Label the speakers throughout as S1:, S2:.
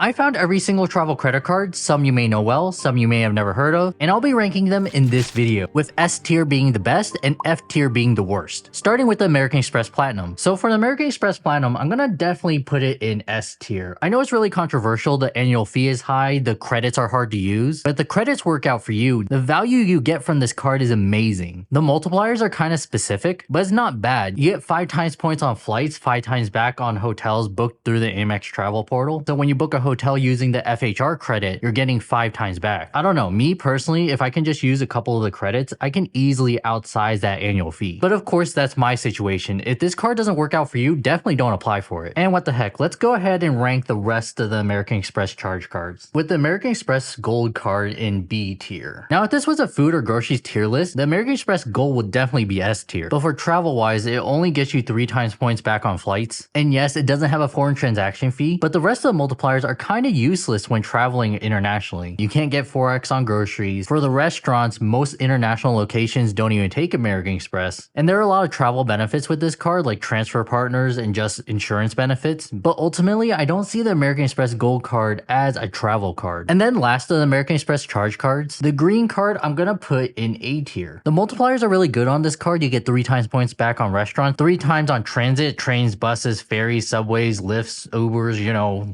S1: I found every single travel credit card, some you may know well, some you may have never heard of, and I'll be ranking them in this video, with S tier being the best and F tier being the worst. Starting with the American Express Platinum. So for the American Express Platinum, I'm gonna definitely put it in S tier. I know it's really controversial, the annual fee is high, the credits are hard to use, but the credits work out for you. The value you get from this card is amazing. The multipliers are kind of specific, but it's not bad. You get 5 times points on flights, 5 times back on hotels booked through the Amex travel portal. So when you book a hotel using the FHR credit, you're getting 5 times back. I don't know, me personally, if I can just use a couple of the credits, I can easily outsize that annual fee. But of course, that's my situation. If this card doesn't work out for you, definitely don't apply for it. And what the heck, let's go ahead and rank the rest of the American Express charge cards. With the American Express Gold card in B tier. Now, if this was a food or groceries tier list, the American Express Gold would definitely be S tier. But for travel wise, it only gets you 3 times points back on flights. And yes, it doesn't have a foreign transaction fee, but the rest of the multipliers are kind of useless when traveling internationally. You can't get 4x on groceries. For the restaurants, most international locations don't even take American Express. And there are a lot of travel benefits with this card, like transfer partners and just insurance benefits. But ultimately, I don't see the American Express Gold card as a travel card. And then last of the American Express charge cards, the green card I'm gonna put in A tier. The multipliers are really good on this card. You get 3 times points back on restaurants, 3 times on transit, trains, buses, ferries, subways, lifts, Ubers,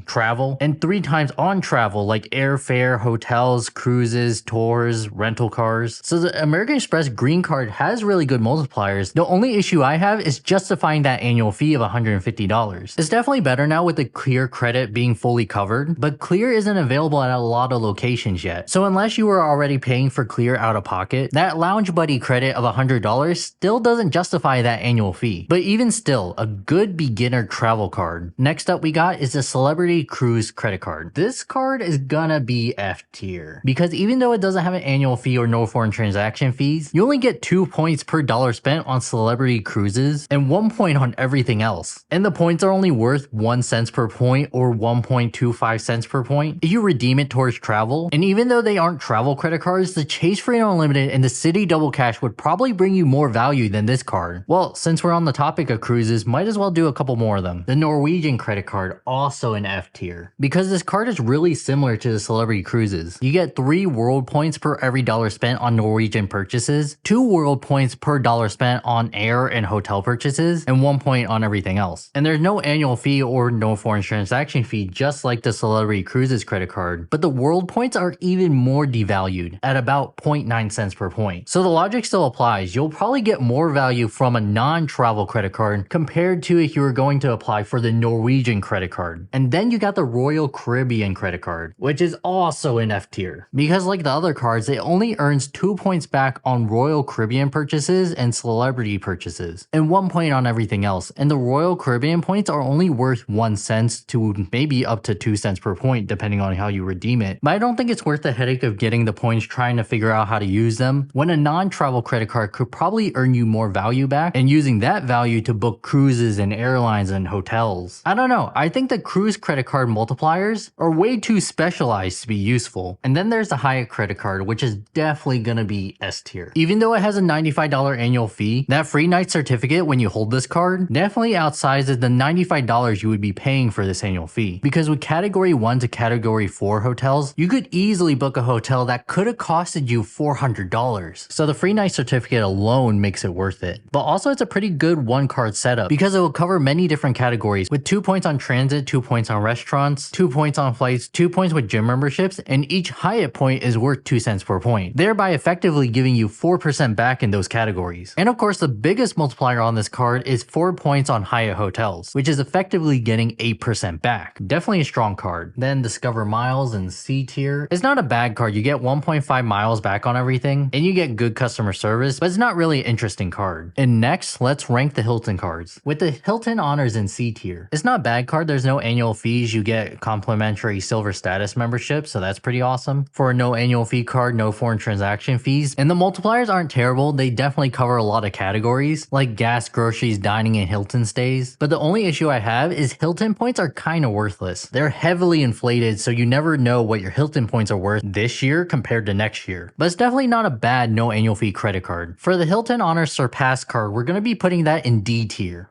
S1: travel, and 3 times on travel like airfare, hotels, cruises, tours, rental cars. So the American Express green card has really good multipliers. The only issue I have is justifying that annual fee of $150. It's definitely better now with the Clear credit being fully covered, but Clear isn't available at a lot of locations yet. So unless you were already paying for Clear out of pocket, that Lounge Buddy credit of $100 still doesn't justify that annual fee. But even still, a good beginner travel card. Next up we got is the Celebrity Cruise credit card. This card is gonna be F tier, because even though it doesn't have an annual fee or no foreign transaction fees, you only get 2 points per dollar spent on Celebrity Cruises and 1 point on everything else. And the points are only worth 1 cent per point or 1.25 cents per point if you redeem it towards travel. And even though they aren't travel credit cards, the Chase Freedom Unlimited and the City Double Cash would probably bring you more value than this card. Well, since we're on the topic of cruises, might as well do a couple more of them. The Norwegian credit card, also in F tier, because this card is really similar to the Celebrity Cruises. You get 3 world points per every dollar spent on Norwegian purchases, 2 world points per dollar spent on air and hotel purchases, and 1 point on everything else. And there's no annual fee or no foreign transaction fee, just like the Celebrity Cruises credit card, but the world points are even more devalued at about 0.9 cents per point. So the logic still applies. You'll probably get more value from a non-travel credit card compared to if you were going to apply for the Norwegian credit card. And then you got the Royal Caribbean credit card, which is also in F tier, because like the other cards, it only earns 2 points back on Royal Caribbean purchases and celebrity purchases, and 1 point on everything else. And the Royal Caribbean points are only worth 1 cent to maybe up to 2 cents per point, depending on how you redeem it. But I don't think it's worth the headache of getting the points trying to figure out how to use them, when a non-travel credit card could probably earn you more value back, and using that value to book cruises and airlines and hotels. I don't know, I think the cruise credit card multipliers are way too specialized to be useful. And then there's the Hyatt credit card, which is definitely gonna be S tier. Even though it has a $95 annual fee, that free night certificate when you hold this card definitely outsizes the $95 you would be paying for this annual fee. Because with category 1 to category 4 hotels, you could easily book a hotel that could have costed you $400. So the free night certificate alone makes it worth it. But also it's a pretty good 1 card setup, because it will cover many different categories, with 2 points on transit, 2 points on restaurants, 2 points on flights, 2 points with gym memberships, and each Hyatt point is worth 2 cents per point, thereby effectively giving you 4% back in those categories. And of course, the biggest multiplier on this card is 4 points on Hyatt hotels, which is effectively getting 8% back. Definitely a strong card. Then Discover Miles in C tier. It's not a bad card. You get 1.5 miles back on everything, and you get good customer service, but it's not really an interesting card. And next, let's rank the Hilton cards. With the Hilton Honors in C tier, it's not a bad card. There's no annual fees. You get complimentary silver status membership, so that's pretty awesome. For a no annual fee card, no foreign transaction fees, and the multipliers aren't terrible. They definitely cover a lot of categories, like gas, groceries, dining, and Hilton stays. But the only issue I have is Hilton points are kind of worthless. They're heavily inflated, so you never know what your Hilton points are worth this year compared to next year. But it's definitely not a bad no annual fee credit card. For the Hilton Honors Surpass card, we're going to be putting that in D tier.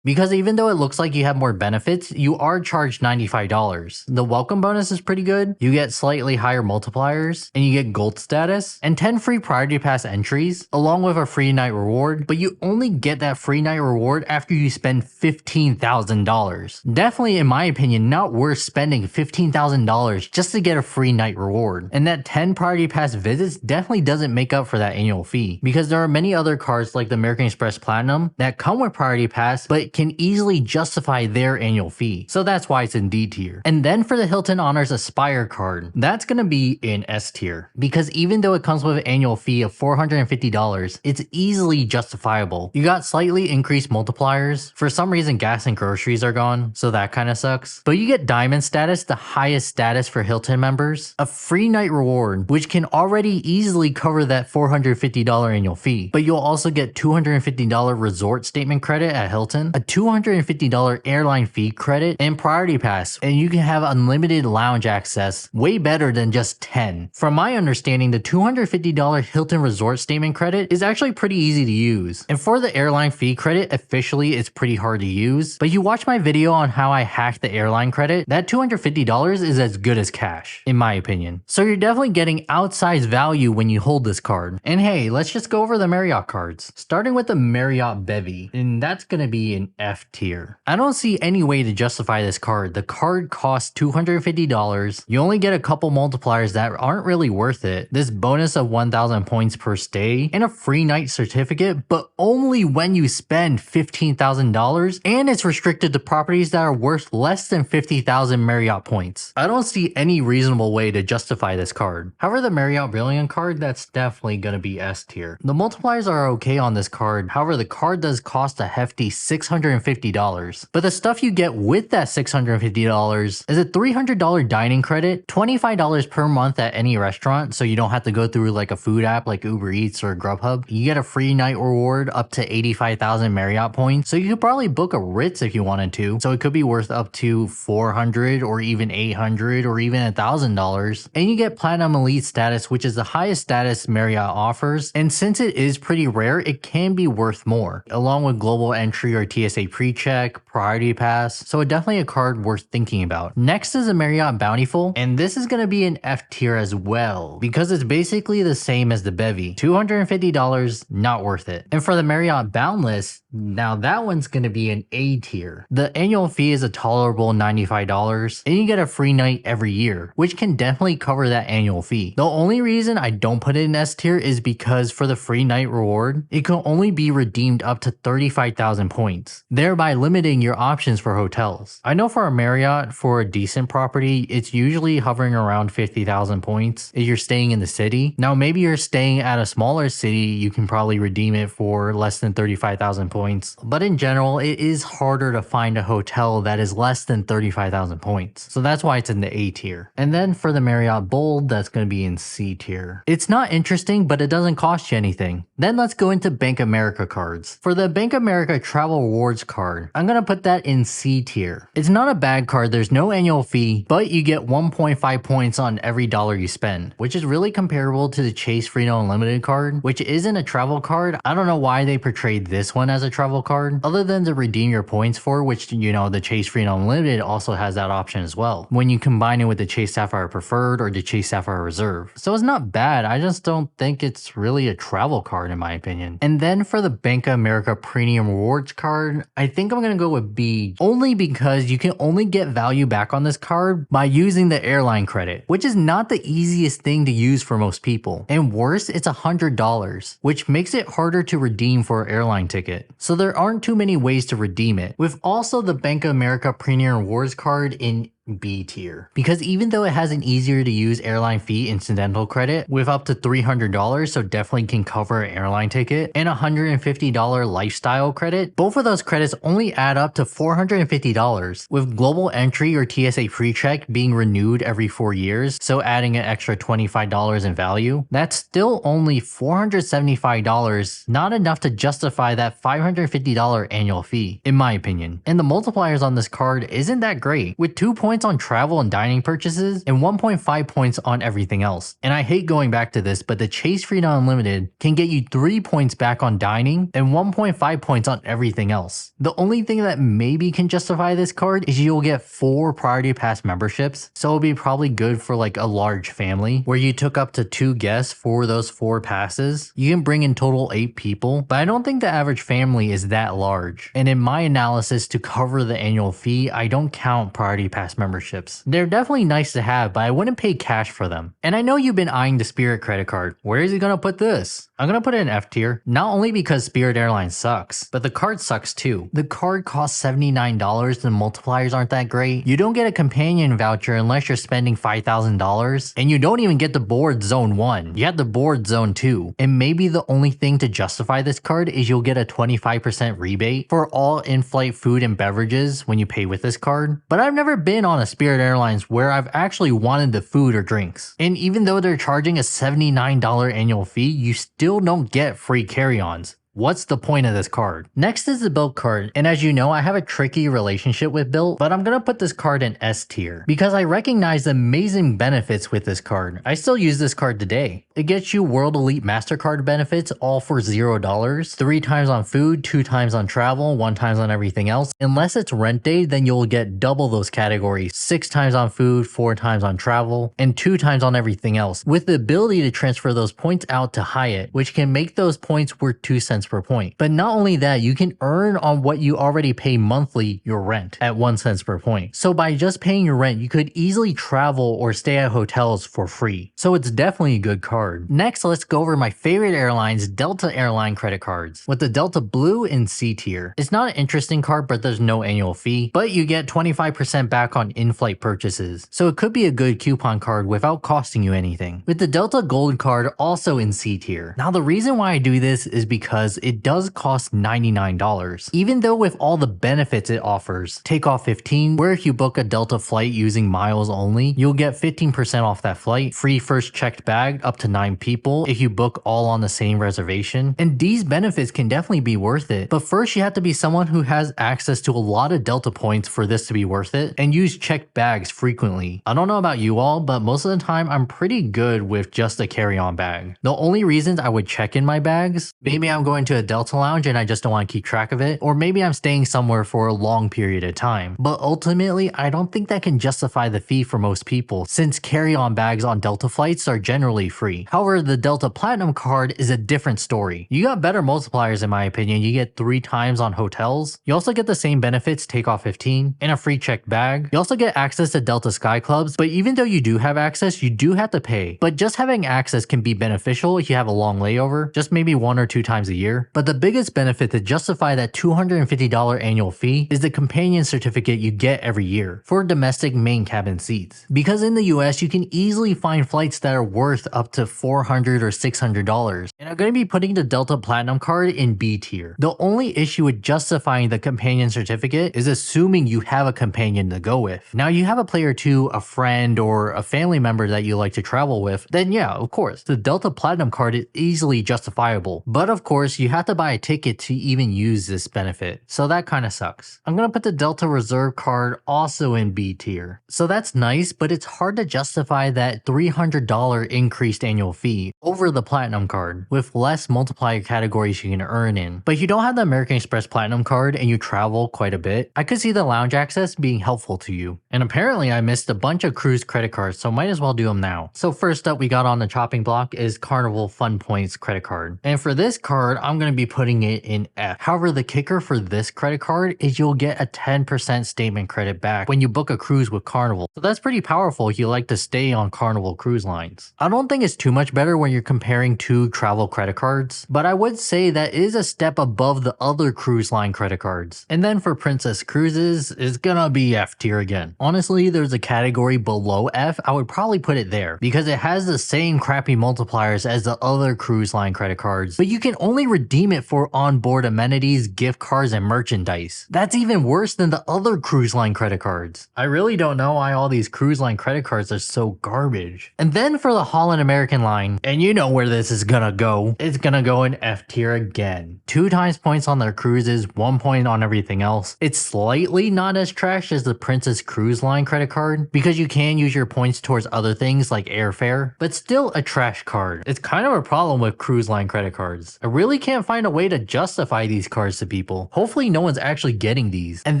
S1: Because even though it looks like you have more benefits, you are charged $95. The welcome bonus is pretty good. You get slightly higher multipliers, and you get gold status, and 10 free priority pass entries, along with a free night reward, but you only get that free night reward after you spend $15,000. Definitely, in my opinion, not worth spending $15,000 just to get a free night reward. And that 10 priority pass visits definitely doesn't make up for that annual fee, because there are many other cards like the American Express Platinum that come with priority pass but can easily justify their annual fee. So that's why it's in D tier. And then for the Hilton Honors Aspire card, that's gonna be in S tier, because even though it comes with an annual fee of $450, it's easily justifiable. You got slightly increased multipliers. For some reason, gas and groceries are gone, so that kind of sucks. But you get diamond status, the highest status for Hilton members, a free night reward, which can already easily cover that $450 annual fee. But you'll also get $250 resort statement credit at Hilton, a $250 airline fee credit, and priority pass, and you can have unlimited lounge access, way better than just 10. From my understanding, the $250 Hilton resort statement credit is actually pretty easy to use. And for the airline fee credit, officially it's pretty hard to use, but you watch my video on how I hacked the airline credit, that $250 is as good as cash, in my opinion. So you're definitely getting outsized value when you hold this card. And hey, let's just go over the Marriott cards. Starting with the Marriott Bevy, and that's gonna be an F tier. I don't see any way to justify this card. The card costs $250. You only get a couple multipliers that aren't really worth it. This bonus of 1,000 points per stay and a free night certificate, but only when you spend $15,000, and it's restricted to properties that are worth less than 50,000 Marriott points. I don't see any reasonable way to justify this card. However, the Marriott Brilliant card, that's definitely gonna be S tier. The multipliers are okay on this card. However, the card does cost a hefty $650. But the stuff you get with that $650 is a $300 dining credit, $25 per month at any restaurant, so you don't have to go through like a food app like Uber Eats or Grubhub. You get a free night reward up to 85,000 Marriott points, so you could probably book a Ritz if you wanted to, so it could be worth up to $400 or even $800 or even $1,000. And you get Platinum Elite status, which is the highest status Marriott offers, and since it is pretty rare, it can be worth more, along with global entry or TSA pre-check, priority pass, so definitely a card worth thinking about. Next is the Marriott Bountiful, and this is going to be an F tier as well, because it's basically the same as the Bevy. $250, not worth it. And for the Marriott Boundless, now that one's going to be an A tier. The annual fee is a tolerable $95, and you get a free night every year, which can definitely cover that annual fee. The only reason I don't put it in S tier is because for the free night reward, it can only be redeemed up to 35,000 points, thereby limiting your options for hotels. I know for a Marriott, for a decent property, it's usually hovering around 50,000 points if you're staying in the city. Now maybe you're staying at a smaller city, you can probably redeem it for less than 35,000 points, but in general, it is harder to find a hotel that is less than 35,000 points. So that's why it's in the A tier. And then for the Marriott Bold, that's going to be in C tier. It's not interesting, but it doesn't cost you anything. Then let's go into Bank of America cards. For the Bank of America Travel Rewards card, I'm going to put that in C tier. It's not a bad card, there's no annual fee, but you get 1.5 points on every dollar you spend, which is really comparable to the Chase Freedom Unlimited card, which isn't a travel card. I don't know why they portrayed this one as a travel card, other than to redeem your points for, which, you know, the Chase Freedom Unlimited also has that option as well, when you combine it with the Chase Sapphire Preferred or the Chase Sapphire Reserve. So it's not bad, I just don't think it's really a travel card in my opinion. And then for the Bank of America Premium Rewards card, I think I'm gonna go with B, only because you can only get value back on this card by using the airline credit, which is not the easiest thing to use for most people. And worse, it's $100, which makes it harder to redeem for an airline ticket. So there aren't too many ways to redeem it. With also the Bank of America Premium Rewards card in B tier, because even though it has an easier to use airline fee incidental credit with up to $300, so definitely can cover an airline ticket, and $150 lifestyle credit, both of those credits only add up to $450, with global entry or TSA pre-check being renewed every 4 years, so adding an extra $25 in value. That's still only $475, not enough to justify that $550 annual fee, in my opinion. And the multipliers on this card isn't that great, with 2 points points on travel and dining purchases, and 1.5 points on everything else. And I hate going back to this, but the Chase Freedom Unlimited can get you 3 points back on dining and 1.5 points on everything else. The only thing that maybe can justify this card is you'll get 4 Priority Pass memberships, so it'll be probably good for like a large family where you took up to 2 guests for those 4 passes. You can bring in total 8 people, but I don't think the average family is that large. And in my analysis to cover the annual fee, I don't count Priority Pass memberships. They're definitely nice to have, but I wouldn't pay cash for them. And I know you've been eyeing the Spirit credit card. Where is he gonna put this? I'm gonna put it in F tier, not only because Spirit Airlines sucks, but the card sucks too. The card costs $79 and multipliers aren't that great. You don't get a companion voucher unless you're spending $5,000, and you don't even get the board zone 1. You have the board zone 2. And maybe the only thing to justify this card is you'll get a 25% rebate for all in-flight food and beverages when you pay with this card. But I've never been on a Spirit Airlines where I've actually wanted the food or drinks. And even though they're charging a $79 annual fee, you still don't get free carry-ons. What's the point of this card? Next is the Bilt card, and as you know, I have a tricky relationship with Bilt, but I'm gonna put this card in S tier because I recognize the amazing benefits with this card. I still use this card today. It gets you World Elite MasterCard benefits all for $0, 3 times on food, 2 times on travel, 1 times on everything else. Unless it's rent day, then you'll get double those categories, 6 times on food, 4 times on travel, and 2 times on everything else, with the ability to transfer those points out to Hyatt, which can make those points worth 2 cents per point. But not only that, you can earn on what you already pay monthly, your rent, at 1 cent per point. So by just paying your rent, you could easily travel or stay at hotels for free. So it's definitely a good card. Next, let's go over my favorite airlines, Delta Airline credit cards, with the Delta Blue in C tier. It's not an interesting card, but there's no annual fee, but you get 25% back on in-flight purchases. So it could be a good coupon card without costing you anything. With the Delta Gold card also in C tier. Now the reason why I do this is because it does cost $99. Even though with all the benefits it offers, takeoff 15, where if you book a Delta flight using miles only, you'll get 15% off that flight, free first checked bag up to 9 people if you book all on the same reservation. And these benefits can definitely be worth it, but first you have to be someone who has access to a lot of Delta points for this to be worth it, and use checked bags frequently. I don't know about you all, but most of the time I'm pretty good with just a carry-on bag. The only reasons I would check in my bags, maybe I'm going to a Delta lounge and I just don't want to keep track of it, or maybe I'm staying somewhere for a long period of time. But ultimately, I don't think that can justify the fee for most people, since carry-on bags on Delta flights are generally free. However, the Delta Platinum card is a different story. You got better multipliers in my opinion. You get 3 times on hotels. You also get the same benefits, takeoff 15, and a free checked bag. You also get access to Delta Sky Clubs, but even though you do have access, you do have to pay. But just having access can be beneficial if you have a long layover, just maybe 1 or 2 times a year. But the biggest benefit to justify that $250 annual fee is the companion certificate you get every year for domestic main cabin seats. Because in the US, you can easily find flights that are worth up to $400 or $600. And I'm going to be putting the Delta Platinum card in B tier. The only issue with justifying the companion certificate is assuming you have a companion to go with. Now you have a player 2, a friend, or a family member that you like to travel with, then yeah, of course, the Delta Platinum card is easily justifiable. But of course, you have to buy a ticket to even use this benefit, so that kind of sucks. I'm gonna put the Delta Reserve card also in B tier. So that's nice, but it's hard to justify that $300 increased annual fee over the Platinum card, with less multiplier categories you can earn in. But if you don't have the American Express Platinum card and you travel quite a bit, I could see the lounge access being helpful to you. And apparently I missed a bunch of cruise credit cards, so might as well do them now. So first up we got on the chopping block is Carnival Fun Points credit card. And for this card, I'm gonna be putting it in F. However, the kicker for this credit card is you'll get a 10% statement credit back when you book a cruise with Carnival. So that's pretty powerful if you like to stay on Carnival cruise lines. I don't think it's too much better when you're comparing 2 travel credit cards, but I would say that is a step above the other cruise line credit cards. And then for Princess Cruises, it's gonna be F tier again. Honestly, there's a category below F, I would probably put it there because it has the same crappy multipliers as the other cruise line credit cards, but you can only redeem redeem it for onboard amenities, gift cards, and merchandise. That's even worse than the other cruise line credit cards. I really don't know why all these cruise line credit cards are so garbage. And then for the Holland American line, and you know where this is gonna go, it's gonna go in F tier again. 2 times points on their cruises, 1 point on everything else. It's slightly not as trash as the Princess Cruise Line credit card because you can use your points towards other things like airfare, but still a trash card. It's kind of a problem with cruise line credit cards. I really can't find a way to justify these cards to people. Hopefully no one's actually getting these. And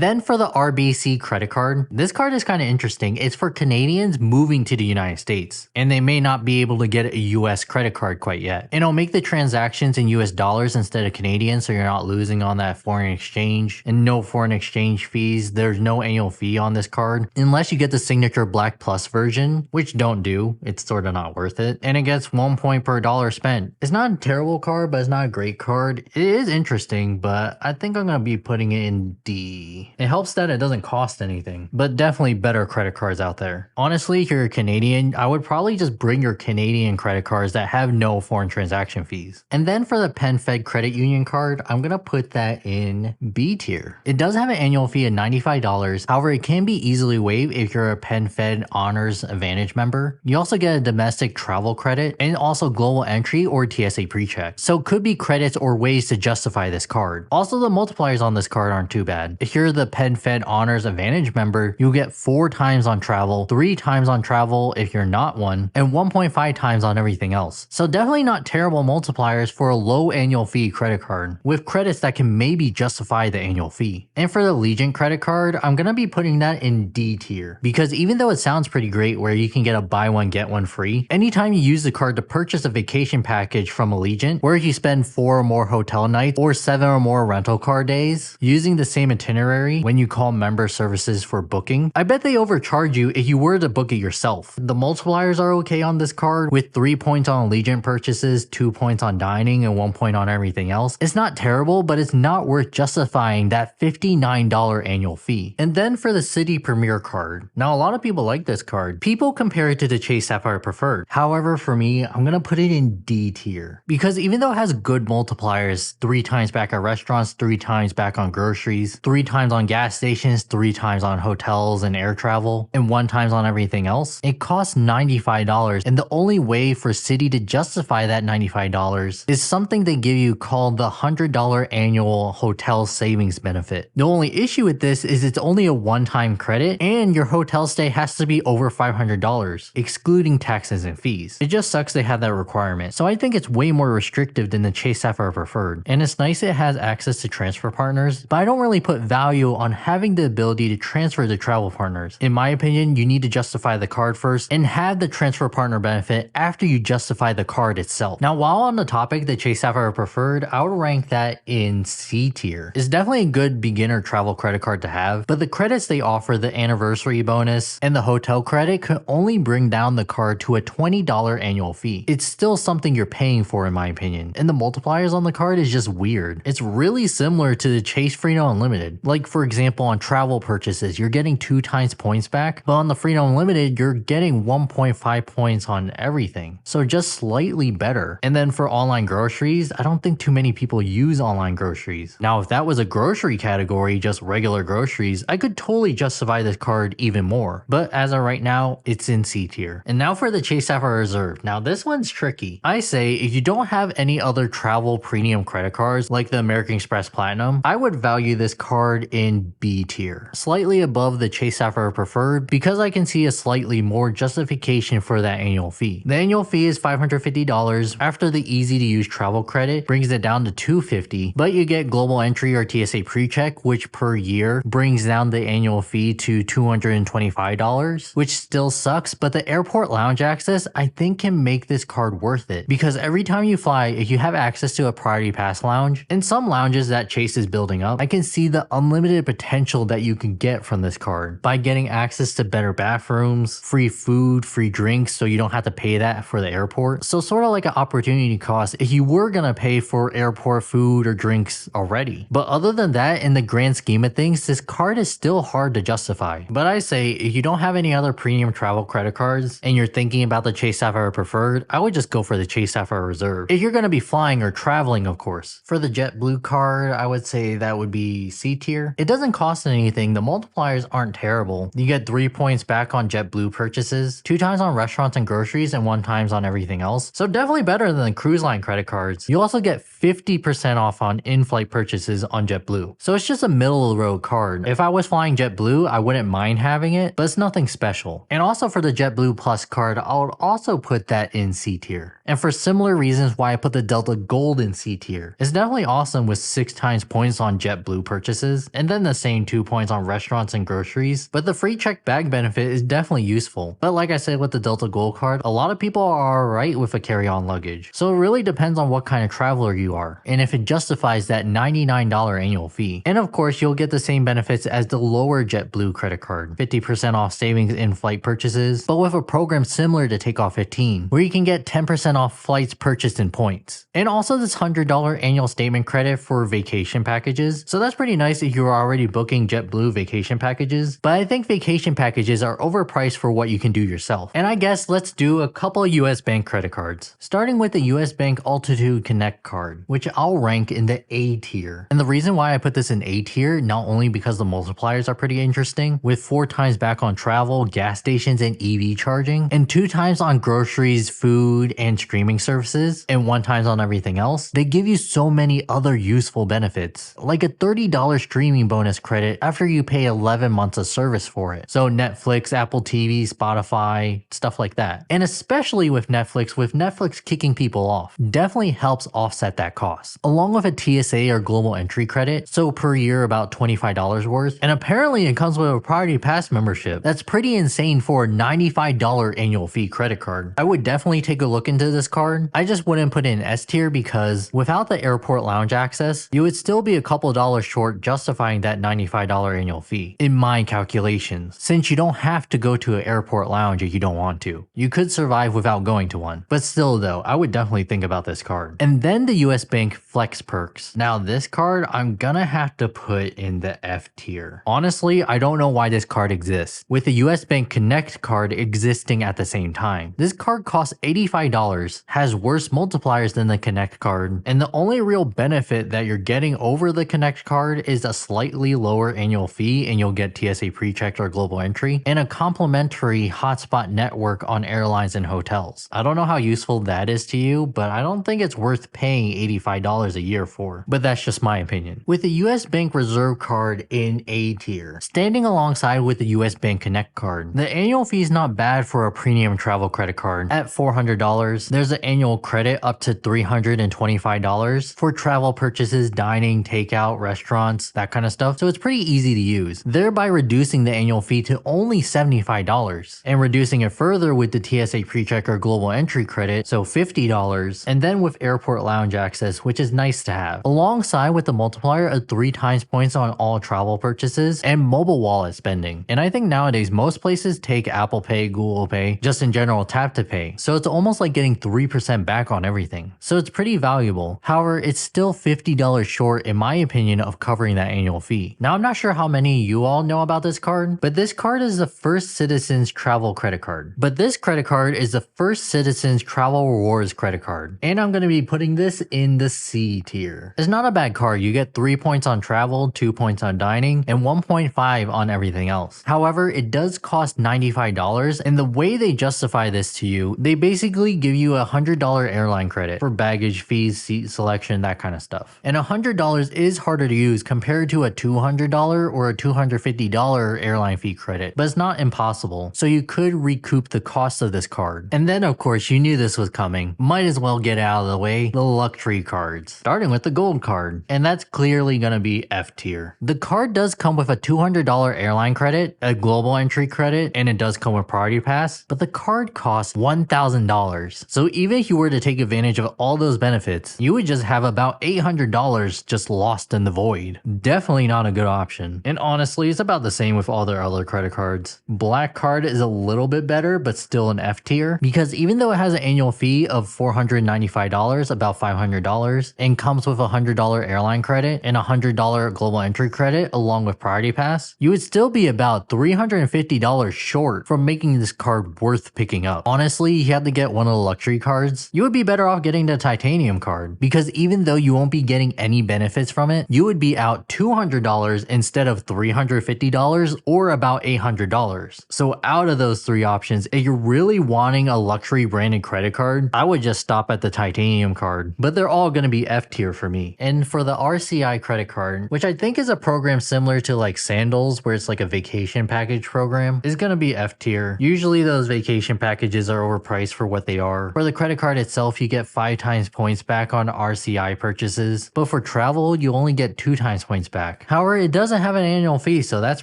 S1: then for the RBC credit card, this card is kind of interesting. It's for Canadians moving to the United States, and they may not be able to get a US credit card quite yet. And it'll make the transactions in US dollars instead of Canadian, so you're not losing on that foreign exchange, and no foreign exchange fees. There's no annual fee on this card unless you get the Signature Black Plus version, which don't do. It's sort of not worth it, and it gets 1 point per dollar spent. It's not a terrible card, but it's not a great card. It is interesting, but I think I'm gonna be putting it in D. It helps that it doesn't cost anything, but definitely better credit cards out there. Honestly, if you're a Canadian, I would probably just bring your Canadian credit cards that have no foreign transaction fees. And then for the PenFed Credit Union card, I'm gonna put that in B tier. It does have an annual fee of $95. However, it can be easily waived if you're a PenFed Honors Advantage member. You also get a domestic travel credit and also global entry or TSA PreCheck. So it could be credits or ways to justify this card. Also, the multipliers on this card aren't too bad. If you're the PenFed Honors Advantage member, you'll get 4 times on travel, 3 times on travel if you're not one, and 1.5 times on everything else. So definitely not terrible multipliers for a low annual fee credit card, with credits that can maybe justify the annual fee. And for the Allegiant credit card, I'm gonna be putting that in D tier, because even though it sounds pretty great where you can get a buy one get one free, anytime you use the card to purchase a vacation package from Allegiant, where if you spend 4 or more hotel nights or 7 or more rental car days using the same itinerary when you call member services for booking, I bet they overcharge you if you were to book it yourself. The multipliers are okay on this card, with 3 points on Allegiant purchases, 2 points on dining, and 1 point on everything else. It's not terrible, but it's not worth justifying that $59 annual fee. And then for the Citi Premier card. Now, a lot of people like this card. People compare it to the Chase Sapphire Preferred. However, for me, I'm gonna put it in D tier, because even though it has good multipliers, 3 times back at restaurants, 3 times back on groceries, 3 times on gas stations, 3 times on hotels and air travel, and 1 times on everything else, it costs $95. And the only way for Citi to justify that $95 is something they give you called the $100 annual hotel savings benefit. The only issue with this is it's only a one-time credit, and your hotel stay has to be over $500, excluding taxes and fees. It just sucks they have that requirement. So I think it's way more restrictive than the Chase Sapphire Preferred. And it's nice it has access to transfer partners, but I don't really put value on having the ability to transfer to travel partners. In my opinion, you need to justify the card first and have the transfer partner benefit after you justify the card itself. Now, while on the topic, the Chase Sapphire Preferred, I would rank that in C tier. It's definitely a good beginner travel credit card to have, but the credits they offer, the anniversary bonus and the hotel credit, could only bring down the card to a $20 annual fee. It's still something you're paying for in my opinion, and the multipliers on the card is just weird. It's really similar to the Chase Freedom Unlimited. Like for example, on travel purchases, you're getting 2 times points back, but on the Freedom Unlimited, you're getting 1.5 points on everything. So just slightly better. And then for online groceries, I don't think too many people use online groceries. Now, if that was a grocery category, just regular groceries, I could totally justify this card even more. But as of right now, it's in C tier. And now for the Chase Sapphire Reserve. Now this one's tricky. I say if you don't have any other travel premium credit cards like the American Express Platinum, I would value this card in B tier, slightly above the Chase Sapphire Preferred, because I can see a slightly more justification for that annual fee. The annual fee is $550 after the easy to use travel credit brings it down to $250, but you get global entry or TSA PreCheck, which per year brings down the annual fee to $225, which still sucks, but the airport lounge access I think can make this card worth it, because every time you fly, if you have access to a priority pass lounge, and some lounges that Chase is building up, I can see the unlimited potential that you can get from this card by getting access to better bathrooms, free food, free drinks, so you don't have to pay that for the airport. So sort of like an opportunity cost if you were gonna pay for airport food or drinks already. But other than that, in the grand scheme of things, this card is still hard to justify. But I say if you don't have any other premium travel credit cards and you're thinking about the Chase Sapphire Preferred, I would just go for the Chase Sapphire Reserve. If you're gonna be flying or traveling, of course. For the JetBlue card, I would say that would be C tier. It doesn't cost anything, the multipliers aren't terrible. You get 3 points back on JetBlue purchases, 2 times on restaurants and groceries, and 1 times on everything else. So definitely better than the cruise line credit cards. You also get 50% off on in-flight purchases on JetBlue. So it's just a middle of the road card. If I was flying JetBlue, I wouldn't mind having it, but it's nothing special. And also for the JetBlue Plus card, I would also put that in C tier. And for similar reasons why I put the Delta Gold in C tier. It's definitely awesome with 6 times points on JetBlue purchases, and then the same 2 points on restaurants and groceries, but the free checked bag benefit is definitely useful. But like I said with the Delta Gold card, a lot of people are alright with a carry-on luggage. So it really depends on what kind of traveler you are, and if it justifies that $99 annual fee. And of course, you'll get the same benefits as the lower JetBlue credit card, 50% off savings in flight purchases, but with a program similar to Takeoff 15, where you can get 10% off flights purchased in points. And also this $100 annual statement credit for vacation packages. So that's pretty nice if you're already booking JetBlue vacation packages, but I think vacation packages are overpriced for what you can do yourself. And I guess let's do a couple of US Bank credit cards. Starting with the US Bank Altitude Connect card, which I'll rank in the A tier. And the reason why I put this in A tier, not only because the multipliers are pretty interesting, with 4 times back on travel, gas stations, and EV charging, and 2 times on groceries, food, and streaming services, and 1 times on everything else, they give you so many other useful benefits, like a $30 streaming bonus credit after you pay 11 months of service for it. So Netflix, Apple TV, Spotify, stuff like that. And especially with Netflix kicking people off, definitely helps offset that cost. Along with a TSA or global entry credit, so per year about $25 worth, and apparently it comes with a priority pass membership. That's pretty insane for a $95 annual fee credit card. I would definitely take a look into this card. I just wouldn't put it in S tier because without the airport lounge access, you would still be a couple dollars short justifying that $95 annual fee, in my calculations, since you don't have to go to an airport lounge if you don't want to. You could survive without going to one. But still though, I would definitely think about this card. And then the US Bank Flex Perks. Now this card, I'm gonna have to put in the F tier. Honestly, I don't know why this card exists, with the US Bank Connect card existing at the same time. This card costs $85, has worse multipliers than the Connect card, and the only real benefit that you're getting over the Connect card is a slightly lower annual fee, and you'll get TSA pre-checked or global entry, and a complimentary hotspot network on airlines and hotels. I don't know how useful that is to you, but I don't think it's worth paying $85 a year for. But that's just my opinion. With the US Bank Reserve card in A tier, standing alongside with the US Bank Connect card, the annual fee is not bad for a premium travel credit card. At $400, there's an annual credit up to $325 for travel purchases, dining, takeout, restaurants, that kind of stuff. So it's pretty easy to use, thereby reducing the annual fee to only $75 and reducing it further with the TSA pre-check or global entry credit, so $50, and then with airport lounge access, which is nice to have, alongside with the multiplier of 3 times points on all travel purchases and mobile wallet spending. And I think nowadays most places take Apple Pay, Google Pay, just in general tap to pay, so it's almost like getting 3% back on everything. So it's pretty valuable. However, it's still $50 short in my opinion of covering that annual fee. Now I'm not sure how many of you all know about this card, but this card is the First Citizens Travel Credit Card. But this credit card is the First Citizens Travel Rewards Credit Card, and I'm going to be putting this in the C tier. It's not a bad card. You get 3 points on travel, 2 points on dining, and 1.5 on everything else. However, it does cost $95, and the way they justify this to you, they basically give you a $100 airline credit for baggage fees, seat selection, that kind of stuff. And $100 is harder to use compared to a $200 or a $250 airline fee credit, but it's not impossible, so you could recoup the cost of this card. And then of course you knew this was coming, might as well get out of the way, the luxury cards. Starting with the gold card, and that's clearly gonna be F tier. The card does come with a $200 airline credit, a global entry credit, and it does come with priority pass, but the card costs $1,000. So even if you were to take advantage of all those benefits, you would just have about $800 just lost in the void. Definitely not a good option. And honestly, it's about the same with all their other credit cards. Black card is a little bit better, but still an F tier, because even though it has an annual fee of $495, about $500, and comes with a $100 airline credit and a $100 global entry credit along with priority pass, you would still be about $350 short from making this card worth picking up. Honestly, you have to get one of the luxury cards. You would be better off getting the titanium titanium card, because even though you won't be getting any benefits from it, you would be out $200 instead of $350 or about $800. So out of those three options, if you're really wanting a luxury branded credit card, I would just stop at the titanium card, but they're all going to be F tier for me. And for the RCI credit card, which I think is a program similar to like Sandals, where it's like a vacation package program, is going to be F tier. Usually those vacation packages are overpriced for what they are. For the credit card itself, you get 5 times points back on RCI purchases, but for travel, you only get 2 times points back. However, it doesn't have an annual fee, so that's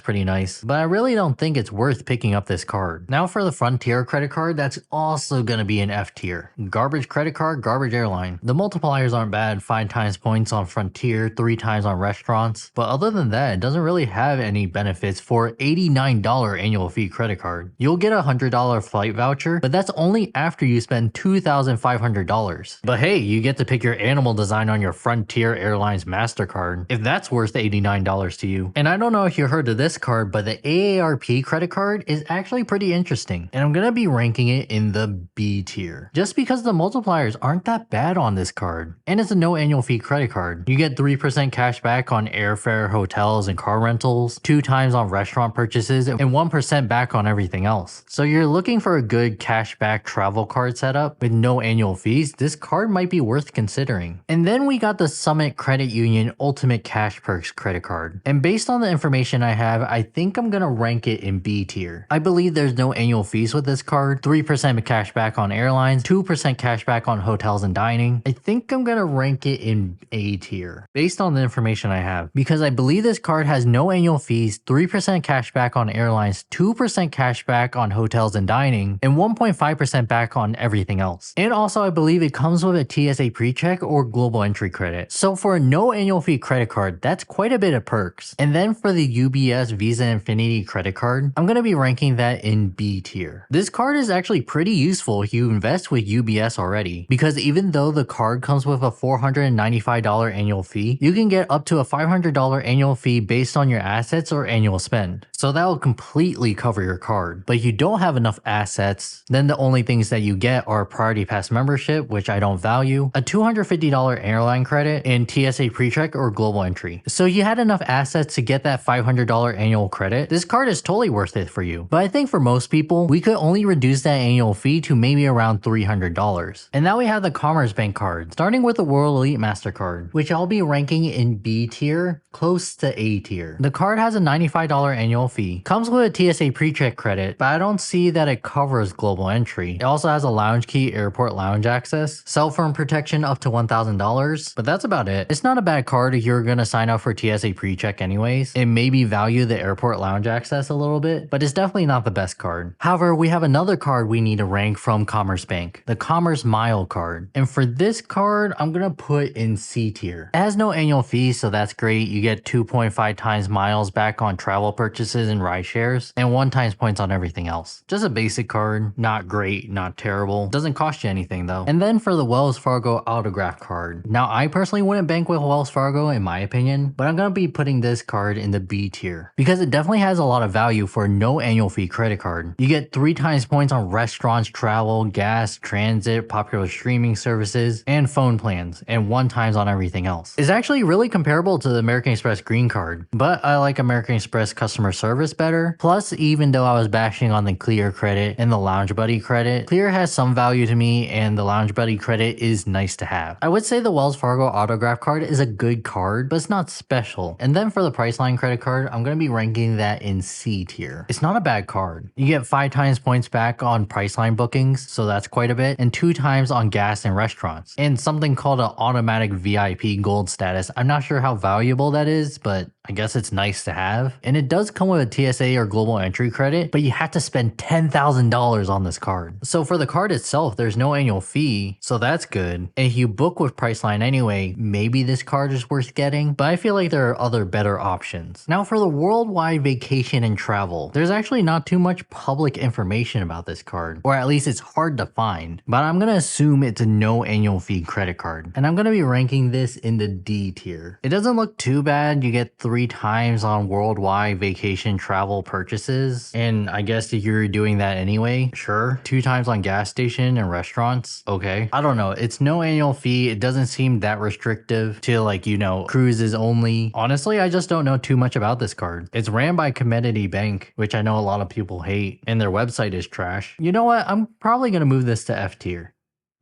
S1: pretty nice, but I really don't think it's worth picking up this card. Now for the Frontier credit card, that's also going to be an F tier. Garbage credit card, garbage airline. The multipliers aren't bad, 5 times points on Frontier, 3 times on restaurants, but other than that, it doesn't really have any benefits for $89 annual fee credit card. You'll get a $100 flight voucher, but that's only after you spend $2,500. But hey, you get to pick your animal design on your Frontier Airlines MasterCard, if that's worth $89 to you. And I don't know if you heard of this card, but the AARP credit card is actually pretty interesting, and I'm gonna be ranking it in the B tier, just because the multipliers aren't that bad on this card, and it's a no annual fee credit card. You get 3% cash back on airfare, hotels, and car rentals, 2 times on restaurant purchases, and 1% back on everything else. So you're looking for a good cash back travel card setup with no annual fees, this card might be worth considering. And then we got the Summit Credit Union Ultimate Cash Perks credit card, and based on the information I have, I think I'm gonna rank it in B tier. I believe there's no annual fees with this card, 3% cash back on airlines, 2% cash back on hotels and dining. I think I'm gonna rank it in A tier based on the information I have, because I believe this card has no annual fees, 3% cash back on airlines, 2% cash back on hotels and dining, and 1.5% back on everything else. And also I believe it comes with a TSA pre-check or global entry credit. So for a no annual fee credit card, that's quite a bit of perks. And then for the UBS Visa Infinity credit card, I'm gonna be ranking that in B tier. This card is actually pretty useful if you invest with UBS already, because even though the card comes with a $495 annual fee, you can get up to a $500 annual fee based on your assets or annual spend. So that will completely cover your card. But if you don't have enough assets, then the only things that you get are Priority Pass membership, which I don't value, a $250 airline credit, and TSA pre-check or global entry. So you had enough assets to get that $500 annual credit, this card is totally worth it for you. But I think for most people, we could only reduce that annual fee to maybe around $300. And now we have the Commerce Bank card, starting with the World Elite MasterCard, which I'll be ranking in B tier, close to A tier. The card has a $95 annual fee, comes with a TSA pre-check credit, but I don't see that it covers global entry. It also has a lounge key, airport lounge access, cell phone protection up to $1,000, but that's about it. It's not a bad card if you're gonna sign up for TSA pre-check anyways. It maybe value the airport lounge access a little bit, but it's definitely not the best card. However, we have another card we need to rank from Commerce Bank, the Commerce Mile card. And for this card, I'm gonna put in C tier. It has no annual fee, so that's great. You get 2.5 times miles back on travel purchases and ride shares, and 1 times points on everything else. Just a basic card, not great, not terrible. Doesn't cost you anything though. And then for the Wells Fargo Autograph card. Now, I personally wouldn't bank with Wells Fargo in my opinion, but I'm gonna be putting this card in the B tier because it definitely has a lot of value for no annual fee credit card. You get 3 times points on restaurants, travel, gas, transit, popular streaming services, and phone plans, and 1 times on everything else. It's actually really comparable to the American Express Green Card, but I like American Express customer service better. Plus, even though I was bashing on the Clear credit and the Lounge Buddy credit, Clear has some value to me and the Lounge Buddy credit is nice to have. I would say the Wells Fargo Autograph card is a good card, but it's not special. And then for the Priceline credit card, I'm going to be ranking that in C tier. It's not a bad card. You get 5 times points back on Priceline bookings, so that's quite a bit, and 2 times on gas and restaurants, and something called an automatic VIP gold status. I'm not sure how valuable that is, but I guess it's nice to have. And it does come with a TSA or global entry credit, but you have to spend $10,000 on this card. So for the card itself, there's no annual fee, so that's good. And if you book with Priceline anyway, maybe this card is worth getting, but I feel like there are other better options. Now for the worldwide vacation and travel, there's actually not too much public information about this card, or at least it's hard to find, but I'm gonna assume it's a no annual fee credit card. And I'm gonna be ranking this in the D tier. It doesn't look too bad. You get 3 times on worldwide vacation travel purchases. And I guess if you're doing that anyway, sure. 2 times on gas station and restaurants. Okay. I don't know. It's no annual fee. It doesn't seem that restrictive to like, you know, cruises only. Honestly, I just don't know too much about this card. It's ran by Community Bank, which I know a lot of people hate, and their website is trash. You know what? I'm probably going to move this to F tier,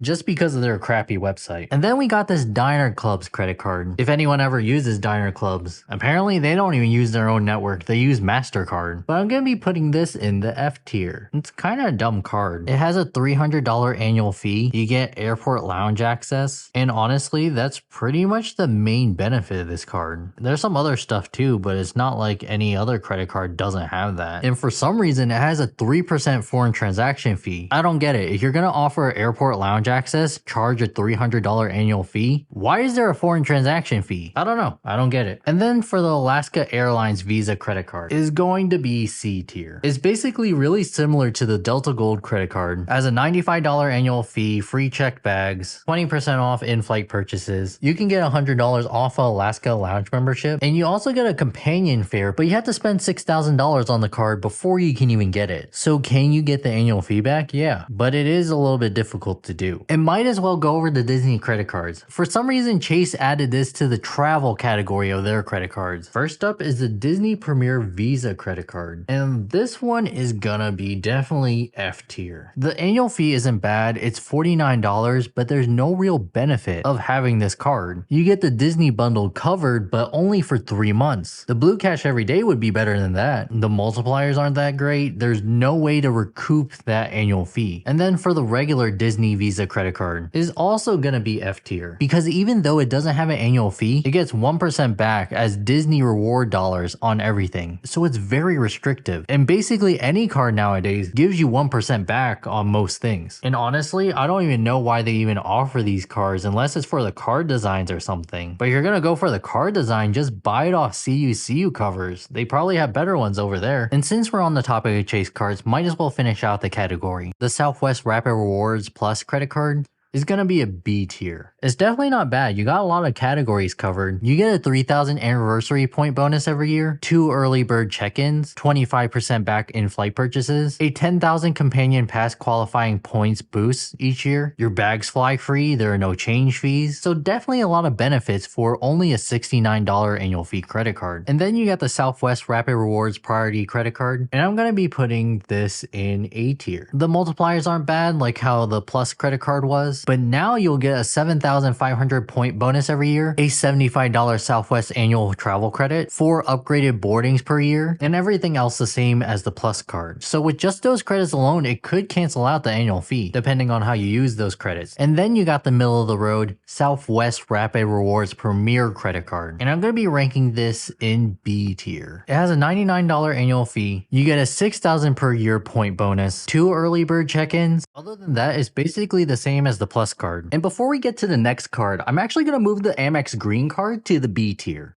S1: just because of their crappy website. And then we got this Diner Clubs credit card. If anyone ever uses Diner Clubs, apparently they don't even use their own network. They use MasterCard. But I'm gonna be putting this in the F tier. It's kind of a dumb card. It has a $300 annual fee. You get airport lounge access. And honestly, that's pretty much the main benefit of this card. There's some other stuff too, but it's not like any other credit card doesn't have that. And for some reason, it has a 3% foreign transaction fee. I don't get it. If you're gonna offer airport lounge access, charge a $300 annual fee, why is there a foreign transaction fee? I don't know. I don't get it. And then for the Alaska Airlines Visa credit card is going to be C tier. It's basically really similar to the Delta Gold credit card. As a $95 annual fee, free checked bags, 20% off in-flight purchases. You can get $100 off a Alaska lounge membership, and you also get a companion fare, but you have to spend $6,000 on the card before you can even get it. So can you get the annual fee back? Yeah, but it is a little bit difficult to do. And might as well go over the Disney credit cards. For some reason, Chase added this to the travel category of their credit cards. First up is the Disney Premier Visa credit card. And this one is gonna be definitely F tier. The annual fee isn't bad. It's $49, but there's no real benefit of having this card. You get the Disney bundle covered, but only for 3 months. The Blue Cash every day would be better than that. The multipliers aren't that great. There's no way to recoup that annual fee. And then for the regular Disney Visa credit card is also gonna be F tier, because even though it doesn't have an annual fee, it gets 1% back as Disney reward dollars on everything. So it's very restrictive. And basically any card nowadays gives you 1% back on most things. And honestly, I don't even know why they even offer these cards unless it's for the card designs or something. But if you're gonna go for the card design, just buy it off CU covers. They probably have better ones over there. And since we're on the topic of Chase cards, might as well finish out the category. The Southwest Rapid Rewards Plus credit card is gonna be a B tier. It's definitely not bad. You got a lot of categories covered. You get a 3,000 anniversary point bonus every year, 2 early bird check-ins, 25% back in-flight purchases, a 10,000 companion pass qualifying points boost each year. Your bags fly free, there are no change fees. So definitely a lot of benefits for only a $69 annual fee credit card. And then you got the Southwest Rapid Rewards Priority credit card, and I'm gonna be putting this in A tier. The multipliers aren't bad like how the Plus credit card was, but now you'll get a 7,500 point bonus every year, a $75 Southwest annual travel credit, 4 upgraded boardings per year, and everything else the same as the Plus card. So with just those credits alone, it could cancel out the annual fee, depending on how you use those credits. And then you got the middle of the road Southwest Rapid Rewards Premier credit card, and I'm going to be ranking this in B tier. It has a $99 annual fee, you get a 6,000 per year point bonus, 2 early bird check-ins. Other than that, it's basically the same as the Plus card. And before we get to the next card, I'm actually going to move the Amex Green card to the B tier.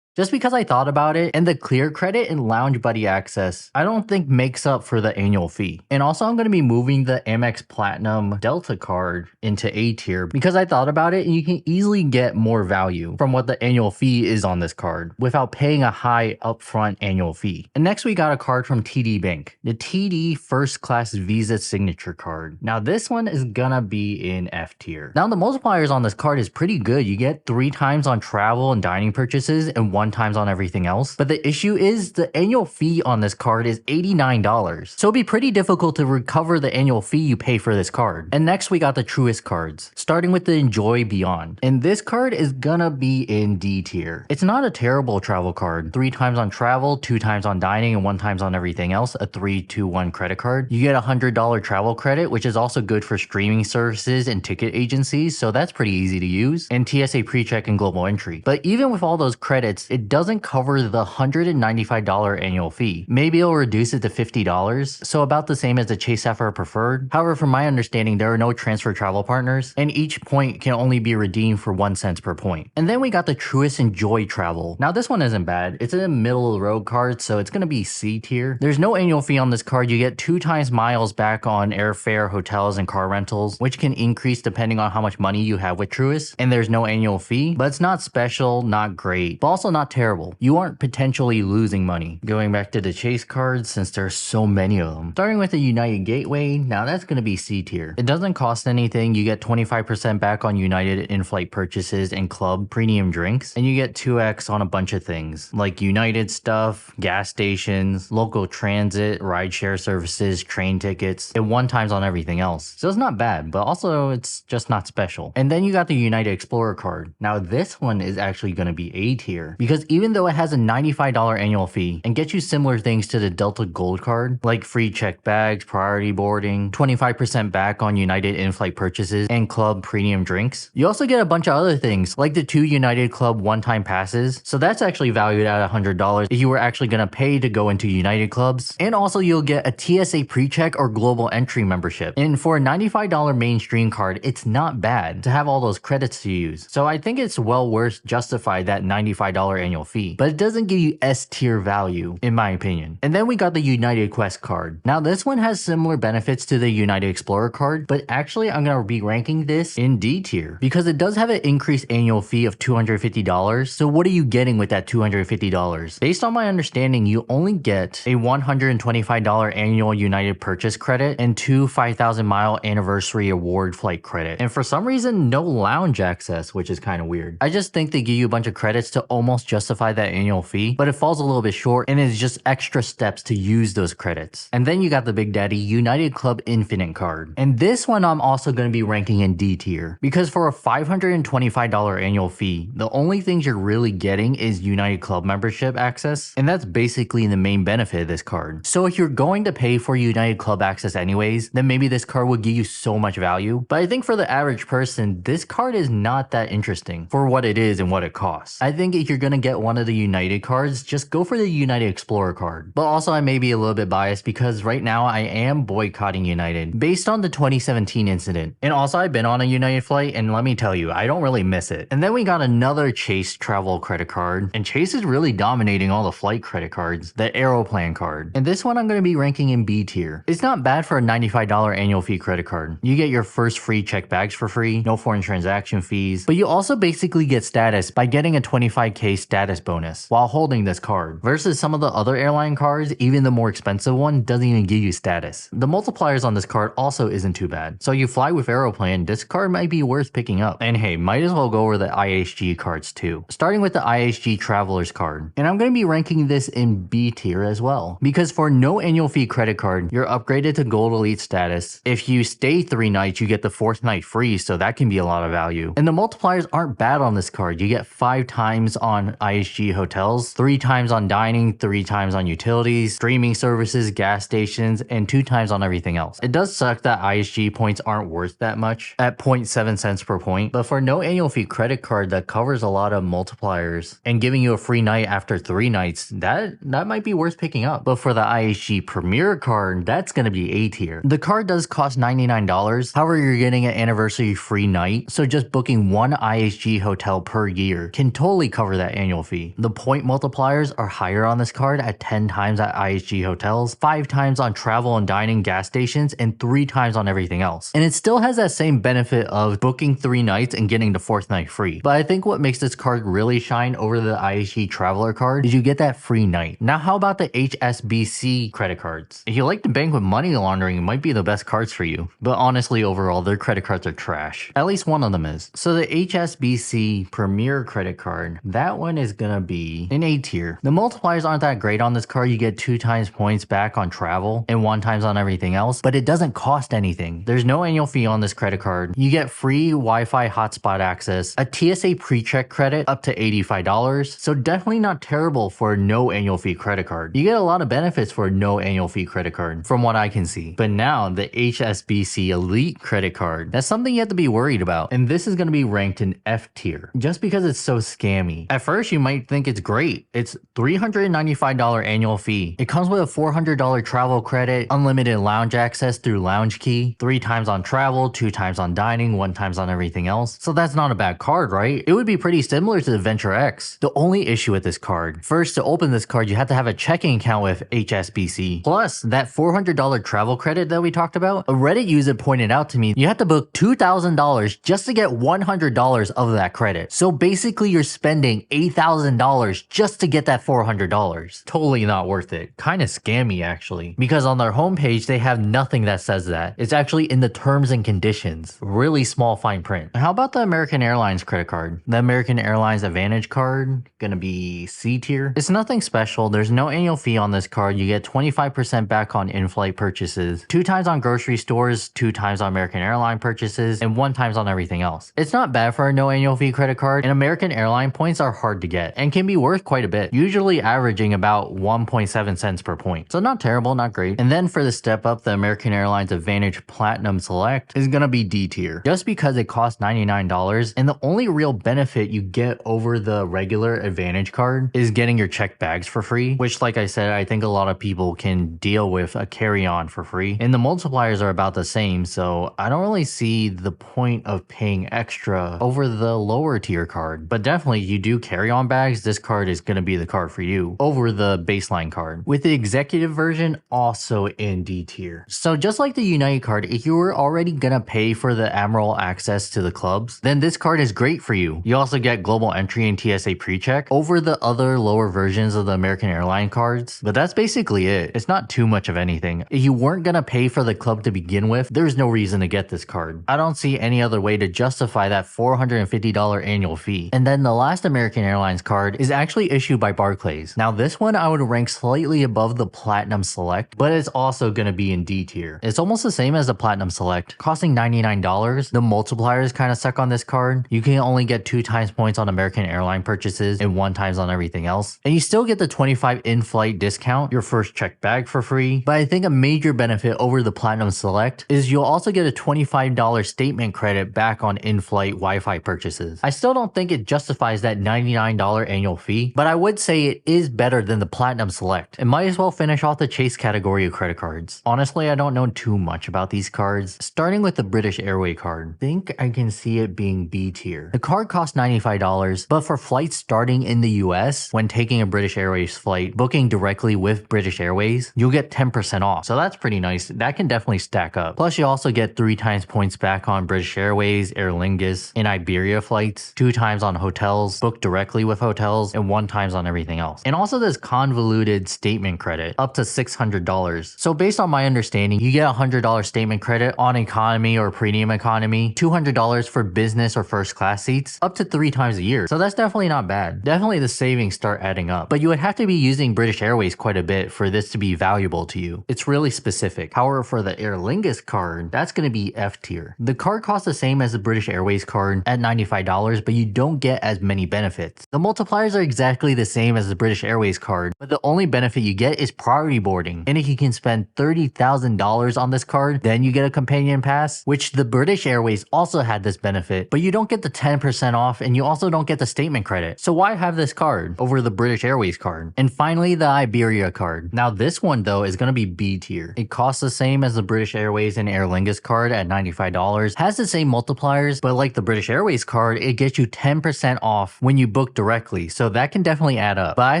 S1: Just because I thought about it, and the Clear Credit and Lounge Buddy access, I don't think makes up for the annual fee. And also I'm going to be moving the Amex Platinum Delta card into A tier because I thought about it and you can easily get more value from what the annual fee is on this card without paying a high upfront annual fee. And next we got a card from TD Bank, the TD First Class Visa Signature card. Now this one is gonna be in F tier. Now the multipliers on this card is pretty good. You get 3 times on travel and dining purchases and 1 times on everything else. But the issue is the annual fee on this card is $89. So it'd be pretty difficult to recover the annual fee you pay for this card. And next we got the Truist cards, starting with the Enjoy Beyond. And this card is gonna be in D tier. It's not a terrible travel card. 3 times on travel, 2 times on dining, and 1 times on everything else, a 3-2-1 credit card. You get a $100 travel credit, which is also good for streaming services and ticket agencies, so that's pretty easy to use, and TSA PreCheck and Global Entry. But even with all those credits, it doesn't cover the $195 annual fee. Maybe it'll reduce it to $50, so about the same as the Chase Sapphire Preferred. However, from my understanding, there are no transfer travel partners, and each point can only be redeemed for 1 cent per point. And then we got the Truist Enjoy Travel. Now this one isn't bad. It's a middle of the road card, so it's gonna be C tier. There's no annual fee on this card. You get 2 times miles back on airfare, hotels, and car rentals, which can increase depending on how much money you have with Truist. And there's no annual fee, but it's not special, not great, but also not not terrible. You aren't potentially losing money. Going back to the Chase cards, since there's so many of them. Starting with the United Gateway, now that's going to be C tier. It doesn't cost anything. You get 25% back on United in-flight purchases and club premium drinks, and you get 2x on a bunch of things like United stuff, gas stations, local transit, rideshare services, train tickets, and 1x on everything else. So it's not bad, but also it's just not special. And then you got the United Explorer card. Now this one is actually going to be A tier because even though it has a $95 annual fee and gets you similar things to the Delta Gold card, like free checked bags, priority boarding, 25% back on United in-flight purchases, and club premium drinks, you also get a bunch of other things like the 2 United Club one-time passes. So that's actually valued at $100 if you were actually going to pay to go into United clubs. And also you'll get a TSA pre-check or global entry membership. And for a $95 mainstream card, it's not bad to have all those credits to use. So I think it's well worth justify that $95 annual fee, but it doesn't give you S tier value in my opinion. And then we got the United Quest card. Now this one has similar benefits to the United Explorer card, but actually I'm going to be ranking this in D tier because it does have an increased annual fee of $250. So what are you getting with that $250? Based on my understanding, you only get a $125 annual United purchase credit and 2 5,000 mile anniversary award flight credit. And for some reason, no lounge access, which is kind of weird. I just think they give you a bunch of credits to almost justify that annual fee, but it falls a little bit short and it's just extra steps to use those credits. And then you got the Big Daddy United Club Infinite card. And this one I'm also going to be ranking in D tier because for a $525 annual fee, the only things you're really getting is United Club membership access, and that's basically the main benefit of this card. So if you're going to pay for United Club access anyways, then maybe this card would give you so much value. But I think for the average person, this card is not that interesting for what it is and what it costs. I think if you're going to get one of the United cards, just go for the United Explorer card. But also I may be a little bit biased because right now I am boycotting United based on the 2017 incident. And also I've been on a United flight and let me tell you, I don't really miss it. And then we got another Chase travel credit card, and Chase is really dominating all the flight credit cards, the Aeroplan card. And this one I'm going to be ranking in B tier. It's not bad for a $95 annual fee credit card. You get your first free checked bags for free, no foreign transaction fees, but you also basically get status by getting a 25k status bonus while holding this card, versus some of the other airline cards, even the more expensive one doesn't even give you status. The multipliers on this card also isn't too bad. So you fly with Aeroplan, this card might be worth picking up. And hey, might as well go over the IHG cards too. Starting with the IHG Travelers card. And I'm going to be ranking this in B tier as well, because for no annual fee credit card, you're upgraded to Gold Elite status. If you stay 3 nights, you get the 4th night free, so that can be a lot of value. And the multipliers aren't bad on this card. You get 5 times on IHG hotels, 3 times on dining, 3 times on utilities, streaming services, gas stations, and 2 times on everything else. It does suck that IHG points aren't worth that much at 0.7 cents per point, but for no annual fee credit card that covers a lot of multipliers and giving you a free night after 3 nights, that might be worth picking up. But for the IHG Premier card, that's going to be A tier. The card does cost $99, however you're getting an anniversary free night, so just booking 1 IHG hotel per year can totally cover that annual fee. The point multipliers are higher on this card at 10 times at IHG hotels, 5 times on travel and dining gas stations, and 3 times on everything else. And it still has that same benefit of booking 3 nights and getting the 4th night free. But I think what makes this card really shine over the IHG Traveler card is you get that free night. Now how about the HSBC credit cards? If you like to bank with money laundering, it might be the best cards for you. But honestly, overall, their credit cards are trash. At least one of them is. So the HSBC Premier credit card, that one is gonna be an A tier. The multipliers aren't that great on this card. You get 2 times points back on travel and 1 times on everything else, but it doesn't cost anything. There's no annual fee on this credit card. You get free Wi-Fi hotspot access, a TSA pre-check credit up to $85, so definitely not terrible for no annual fee credit card. You get a lot of benefits for no annual fee credit card from what I can see. But now the HSBC Elite credit card, that's something you have to be worried about, and this is going to be ranked in F tier just because it's so scammy. At first you might think it's great. It's $395 annual fee. It comes with a $400 travel credit, unlimited lounge access through Lounge Key, 3 times on travel, 2 times on dining, 1 times on everything else. So that's not a bad card, right? It would be pretty similar to the Venture X. The only issue with this card, first, to open this card you have to have a checking account with HSBC. Plus, that $400 travel credit that we talked about, a Reddit user pointed out to me you have to book $2,000 just to get $100 of that credit. So basically you're spending $3,000 just to get that $400. Totally not worth it. Kind of scammy actually, because on their homepage they have nothing that says that. It's actually in the terms and conditions. Really small fine print. How about the American Airlines credit card? The American Airlines Advantage card, gonna be C tier. It's nothing special. There's no annual fee on this card. You get 25% back on in-flight purchases, 2 times on grocery stores, 2 times on American Airline purchases, and 1 times on everything else. It's not bad for a no annual fee credit card, and American Airline points are hard to get and can be worth quite a bit, usually averaging about 1.7 cents per point. So not terrible, not great. And then for the step up, the American Airlines Advantage Platinum Select is gonna be D tier, just because it costs $99, and the only real benefit you get over the regular Advantage card is getting your checked bags for free, which like I said, I think a lot of people can deal with a carry-on for free. And the multipliers are about the same, so I don't really see the point of paying extra over the lower tier card. But definitely, you do carry-on bags, this card is gonna be the card for you over the baseline card. With the executive version also in D tier. So just like the United card, if you were already gonna pay for the Admiral access to the clubs, then this card is great for you. You also get global entry and TSA pre-check over the other lower versions of the American Airline cards, but that's basically it. It's not too much of anything. If you weren't gonna pay for the club to begin with, there's no reason to get this card. I don't see any other way to justify that $450 annual fee. And then the last American Airlines card is actually issued by Barclays. Now this one I would rank slightly above the Platinum Select, but it's also gonna be in D tier. It's almost the same as the Platinum Select, costing $99. The multipliers kind of suck on this card. You can only get 2 times points on American Airline purchases and 1 times on everything else. And you still get the 25 in-flight discount, your first checked bag for free. But I think a major benefit over the Platinum Select is you'll also get a $25 statement credit back on in-flight Wi-Fi purchases. I still don't think it justifies that $99 annual fee, but I would say it is better than the Platinum Select. It might as well finish off the Chase category of credit cards. Honestly, I don't know too much about these cards. Starting with the British Airways card, I think I can see it being B tier. The card costs $95, but for flights starting in the US, when taking a British Airways flight, booking directly with British Airways, you'll get 10% off. So that's pretty nice. That can definitely stack up. Plus, you also get 3 times points back on British Airways, Aer Lingus, and Iberia flights, 2 times on hotels, booked directly with hotels, and 1 times on everything else. And also this convoluted statement credit, up to $600. So based on my understanding, you get a $100 statement credit on economy or premium economy, $200 for business or first class seats, up to 3 times a year. So that's definitely not bad. Definitely the savings start adding up. But you would have to be using British Airways quite a bit for this to be valuable to you. It's really specific. However, for the Aer Lingus card, that's going to be F tier. The card costs the same as the British Airways card at $95, but you don't get as many benefits. The multipliers are exactly the same as the British Airways card, but the only benefit you get is priority boarding. And if you can spend $30,000 on this card, then you get a companion pass, which the British Airways also had this benefit, but you don't get the 10% off and you also don't get the statement credit. So why have this card over the British Airways card? And finally, the Iberia card. Now this one though is going to be B tier. It costs the same as the British Airways and Aer Lingus card at $95, has the same multipliers, but like the British Airways card, it gets you 10% off when you book directly. So that can definitely add up. But I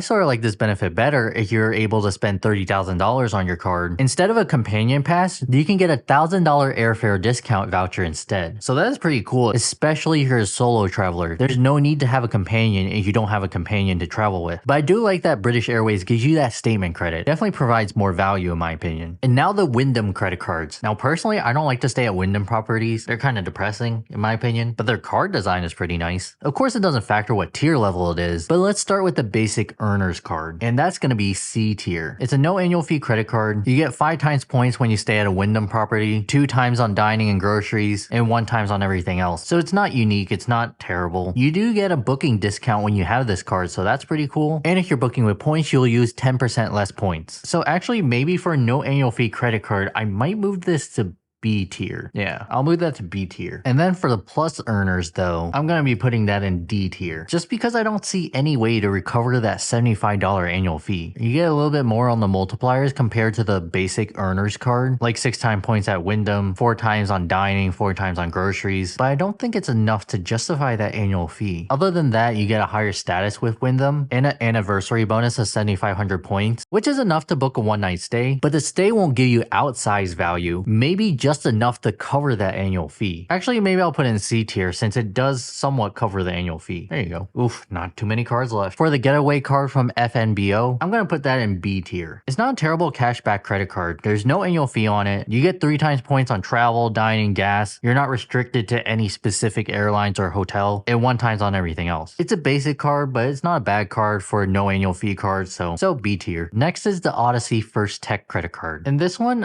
S1: sort of like this benefit better if you're able to spend $30,000 on your card. Instead of a companion pass, you can get a $1,000 airfare discount voucher instead. So that is pretty cool, especially if you're a solo traveler. There's no need to have a companion if you don't have a companion to travel with. But I do like that British Airways gives you that statement credit. Definitely provides more value in my opinion. And now the Wyndham credit cards. Now personally, I don't like to stay at Wyndham properties. They're kind of depressing in my opinion, but their card design is pretty nice. Of course, it doesn't factor what tier level it is, but let's start with the basic earners card. And that's going to be C tier. It's a no annual fee credit card. You get 5 times points when you stay at a Wyndham property, 2 times on dining and groceries, and 1 times on everything else. So it's not unique. It's not terrible. You do get a booking discount when you have this card, so that's pretty cool. And if you're booking with points, you'll use 10% less points. So actually, maybe for a no annual fee credit card, I might move this to B tier. Yeah, I'll move that to B tier. And then for the plus earners though, I'm going to be putting that in D tier. Just because I don't see any way to recover that $75 annual fee. You get a little bit more on the multipliers compared to the basic earners card, like 6 times points at Wyndham, 4 times on dining, 4 times on groceries. But I don't think it's enough to justify that annual fee. Other than that, you get a higher status with Wyndham and an anniversary bonus of 7,500 points, which is enough to book a one-night stay. But the stay won't give you outsized value. Maybe just just enough to cover that annual fee. Actually, maybe I'll put it in C tier since it does somewhat cover the annual fee. There you go. Oof, not too many cards left. For the getaway card from FNBO, I'm gonna put that in B tier. It's not a terrible cashback credit card. There's no annual fee on it. You get 3 times points on travel, dining, gas. You're not restricted to any specific airlines or hotel, and 1 times on everything else. It's a basic card, but it's not a bad card for a no annual fee card, so B tier. Next is the Odyssey First Tech credit card. And this one,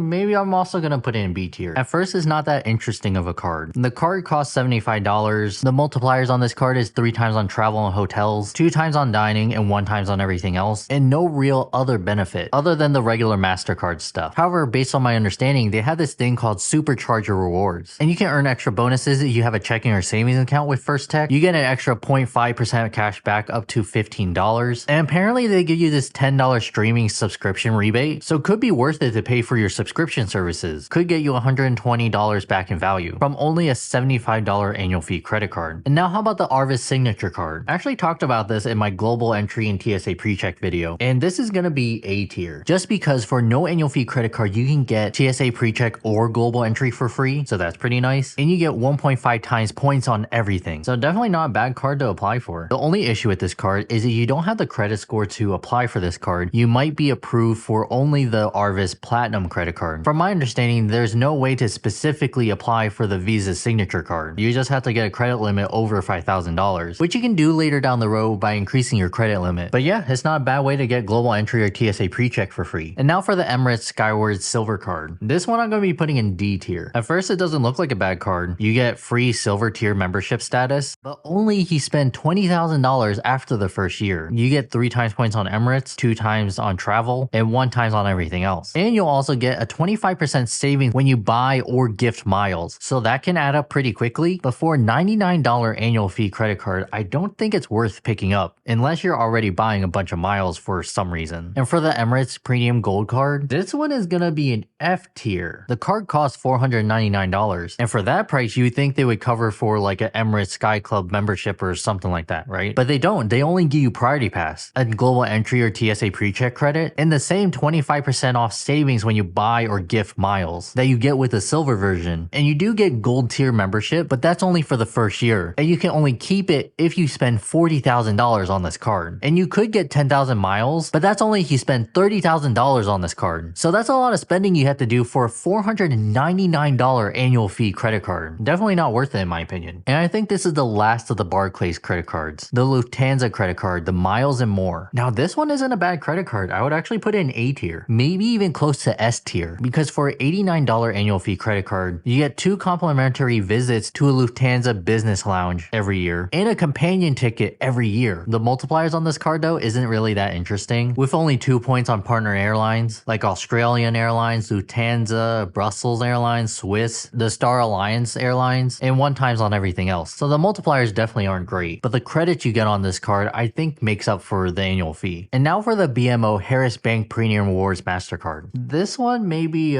S1: maybe I'm also gonna put it in B tier. At first, it's not that interesting of a card. The card costs $75. The multipliers on this card is 3 times on travel and hotels, 2 times on dining, and 1 times on everything else, and no real other benefit other than the regular MasterCard stuff. However, based on my understanding, they have this thing called Supercharger Rewards, and you can earn extra bonuses if you have a checking or savings account with First Tech. You get an extra 0.5% cash back up to $15, and apparently they give you this $10 streaming subscription rebate, so could be worth it to pay for your subscription services. Could get you $120 back in value from only a $75 annual fee credit card. And now how about the Arvis Signature card? I actually talked about this in my global entry and TSA pre-check video, and this is gonna be A tier. Just because for no annual fee credit card, you can get TSA pre-check or global entry for free, so that's pretty nice. And you get 1.5 times points on everything, so definitely not a bad card to apply for. The only issue with this card is that you don't have the credit score to apply for this card. You might be approved for only the Arvis Platinum credit card. From my understanding, there's no way to specifically apply for the Visa Signature card. You just have to get a credit limit over $5,000, which you can do later down the road by increasing your credit limit. But yeah, it's not a bad way to get global entry or TSA pre-check for free. And now for the Emirates Skyward Silver card. This one I'm going to be putting in D tier. At first, it doesn't look like a bad card. You get free silver tier membership status, but only if you spend $20,000 after the first year. You get 3 times points on Emirates, 2 times on travel, and 1 times on everything else. And you'll also get a 25% savings when you buy or gift miles, so that can add up pretty quickly. But for a $99 annual fee credit card, I don't think it's worth picking up unless you're already buying a bunch of miles for some reason. And for the Emirates Premium Gold card, this one is gonna be an F tier. The card costs $499, and for that price, you would think they would cover for like an Emirates Sky Club membership or something like that, right? But they don't. They only give you Priority Pass, a global entry or TSA pre-check credit, and the same 25% off savings when you buy or gift miles that you get with the silver version. And you do get gold tier membership, but that's only for the first year, and you can only keep it if you spend $40,000 on this card. And you could get 10,000 miles, but that's only if you spend $30,000 on this card. So that's a lot of spending you have to do for a $499 annual fee credit card. Definitely not worth it in my opinion. And I think this is the last of the Barclays credit cards. The Lufthansa credit card, the Miles and More. Now this one isn't a bad credit card. I would actually put it in A tier, maybe even close to S tier, because for an $89 annual fee credit card, you get 2 complimentary visits to a Lufthansa business lounge every year and a companion ticket every year. The multipliers on this card though isn't really that interesting, with only 2 points on partner airlines like Australian Airlines, Lufthansa, Brussels Airlines, Swiss, the Star Alliance Airlines, and 1 times on everything else. So the multipliers definitely aren't great, but the credit you get on this card I think makes up for the annual fee. And now for the BMO Harris Bank Premium Rewards MasterCard. This one maybe